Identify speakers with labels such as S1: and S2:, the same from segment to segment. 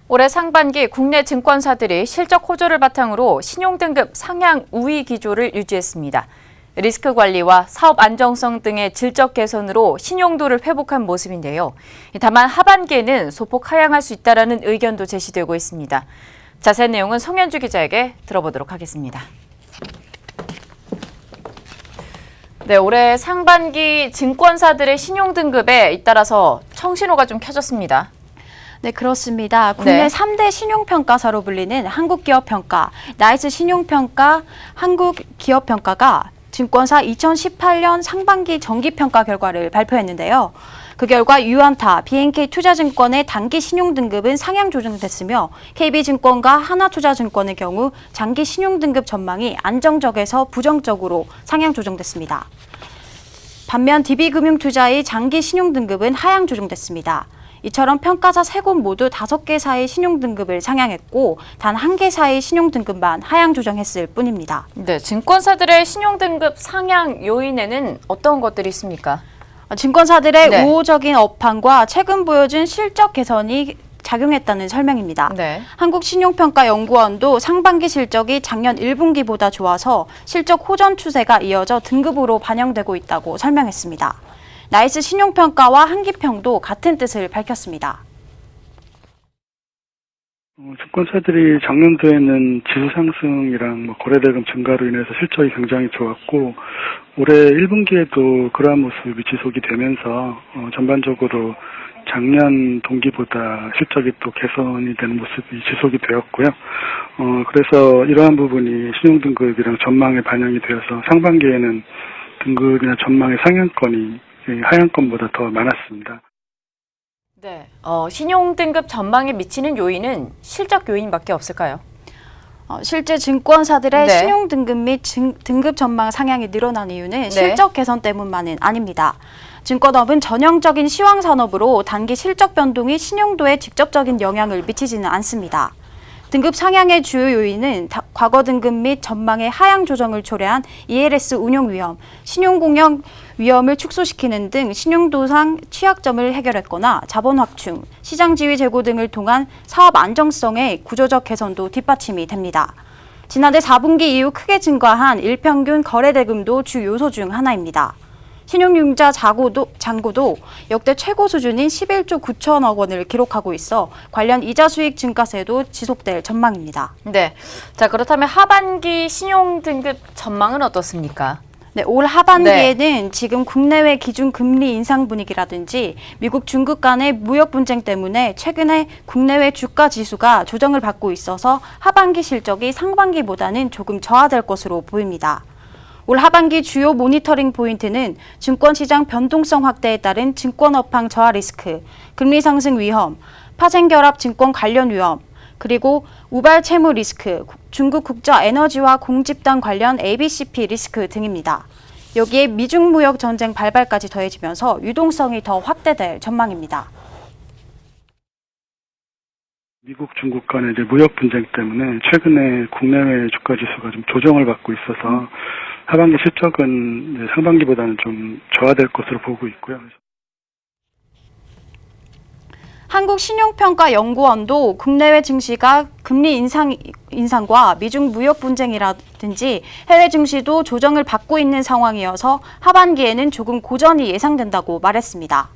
S1: 올해 상반기 국내 증권사들이 실적 호조를 바탕으로 신용등급 상향 우위 기조를 유지했습니다. 리스크 관리와 사업 안정성 등의 질적 개선으로 신용도를 회복한 모습인데요. 다만 하반기에는 소폭 하향할 수 있다는 의견도 제시되고 있습니다. 자세한 내용은 송현주 기자에게 들어보도록 하겠습니다. 네, 올해 상반기 증권사들의 신용등급에 잇따라서 청신호가 좀 켜졌습니다.
S2: 네, 그렇습니다. 국내
S1: 네.
S2: 3대 신용평가사로 불리는 한국기업평가, 나이스 신용평가, 한국기업평가가 증권사 2018년 상반기 정기평가 결과를 발표했는데요. 그 결과 유안타, BNK투자증권의 단기 신용등급은 상향 조정됐으며 KB증권과 하나투자증권의 경우 장기 신용등급 전망이 안정적에서 부정적으로 상향 조정됐습니다. 반면 DB금융투자의 장기 신용등급은 하향 조정됐습니다. 이처럼 평가사 3곳 모두 5개사의 신용등급을 상향했고 단 1개사의 신용등급만 하향 조정했을 뿐입니다.
S1: 네, 증권사들의 신용등급 상향 요인에는 어떤 것들이 있습니까?
S2: 증권사들의
S1: 네.
S2: 우호적인 업황과 최근 보여준 실적 개선이 작용했다는 설명입니다.
S1: 네.
S2: 한국신용평가연구원도 상반기 실적이 작년 1분기보다 좋아서 실적 호전 추세가 이어져 등급으로 반영되고 있다고 설명했습니다. 나이스 신용평가와 한기평도 같은 뜻을 밝혔습니다.
S3: 증권사들이 작년도에는 지수 상승이랑 거래대금 증가로 인해서 실적이 굉장히 좋았고 올해 1분기에도 그러한 모습이 지속이 되면서 전반적으로 작년 동기보다 실적이 또 개선이 되는 모습이 지속이 되었고요. 그래서 이러한 부분이 신용등급이랑 전망에 반영이 되어서 상반기에는 등급이나 전망의 상향권이 하향권보다 더 많았습니다.
S1: 네, 신용등급 전망에 미치는 요인은 실적 요인밖에 없을까요?
S2: 실제 증권사들의
S1: 네.
S2: 신용등급 및 등급 전망 상향이 늘어난 이유는
S1: 네.
S2: 실적 개선 때문만은 아닙니다. 증권업은 전형적인 시황산업으로 단기 실적 변동이 신용도에 직접적인 영향을 미치지는 않습니다. 등급 상향의 주요 요인은 과거 등급 및 전망의 하향 조정을 초래한 ELS 운용 위험, 신용공여 위험을 축소시키는 등 신용도상 취약점을 해결했거나 자본 확충, 시장 지위 제고 등을 통한 사업 안정성의 구조적 개선도 뒷받침이 됩니다. 지난해 4분기 이후 크게 증가한 일평균 거래대금도 주 요소 중 하나입니다. 신용융자 잔고도 역대 최고 수준인 11조 9천억 원을 기록하고 있어 관련 이자 수익 증가세도 지속될 전망입니다.
S1: 네, 자 그렇다면 하반기 신용등급 전망은 어떻습니까?
S2: 네, 올 하반기에는 지금 국내외 기준 금리 인상 분위기라든지 미국, 중국 간의 무역 분쟁 때문에 최근에 국내외 주가 지수가 조정을 받고 있어서 하반기 실적이 상반기보다는 조금 저하될 것으로 보입니다. 올 하반기 주요 모니터링 포인트는 증권시장 변동성 확대에 따른 증권 업황 저하 리스크, 금리 상승 위험, 파생 결합 증권 관련 위험, 그리고 우발 채무 리스크, 중국 국저 에너지와 공집단 관련 ABCP 리스크 등입니다. 여기에 미중 무역 전쟁 발발까지 더해지면서 유동성이 더 확대될 전망입니다.
S3: 미국, 중국 간의 무역 분쟁 때문에 최근에 국내외 주가 지수가 좀 조정을 받고 있어서 하반기 실적은 상반기보다는 좀 저하될 것으로 보고 있고요.
S2: 한국신용평가연구원도 국내외 증시가 금리 인상과 미중 무역 분쟁이라든지 해외 증시도 조정을 받고 있는 상황이어서 하반기에는 조금 고전이 예상된다고 말했습니다.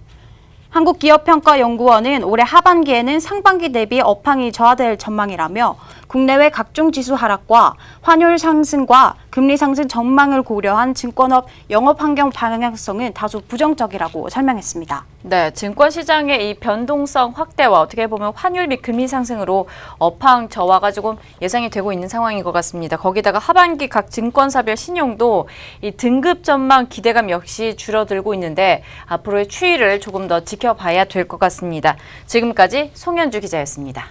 S2: 한국기업평가연구원은 올해 하반기에는 상반기 대비 업황이 저하될 전망이라며 국내외 각종 지수 하락과 환율 상승과 금리 상승 전망을 고려한 증권업 영업 환경 방향성은 다소 부정적이라고 설명했습니다.
S1: 네, 증권시장의 이 변동성 확대와 어떻게 보면 환율 및 금리 상승으로 업황 저하가 조금 예상이 되고 있는 상황인 것 같습니다. 거기다가 하반기 각 증권사별 신용도 이 등급 전망 기대감 역시 줄어들고 있는데 앞으로의 추이를 조금 더 지켜봐야 될 것 같습니다. 지금까지 송현주 기자였습니다.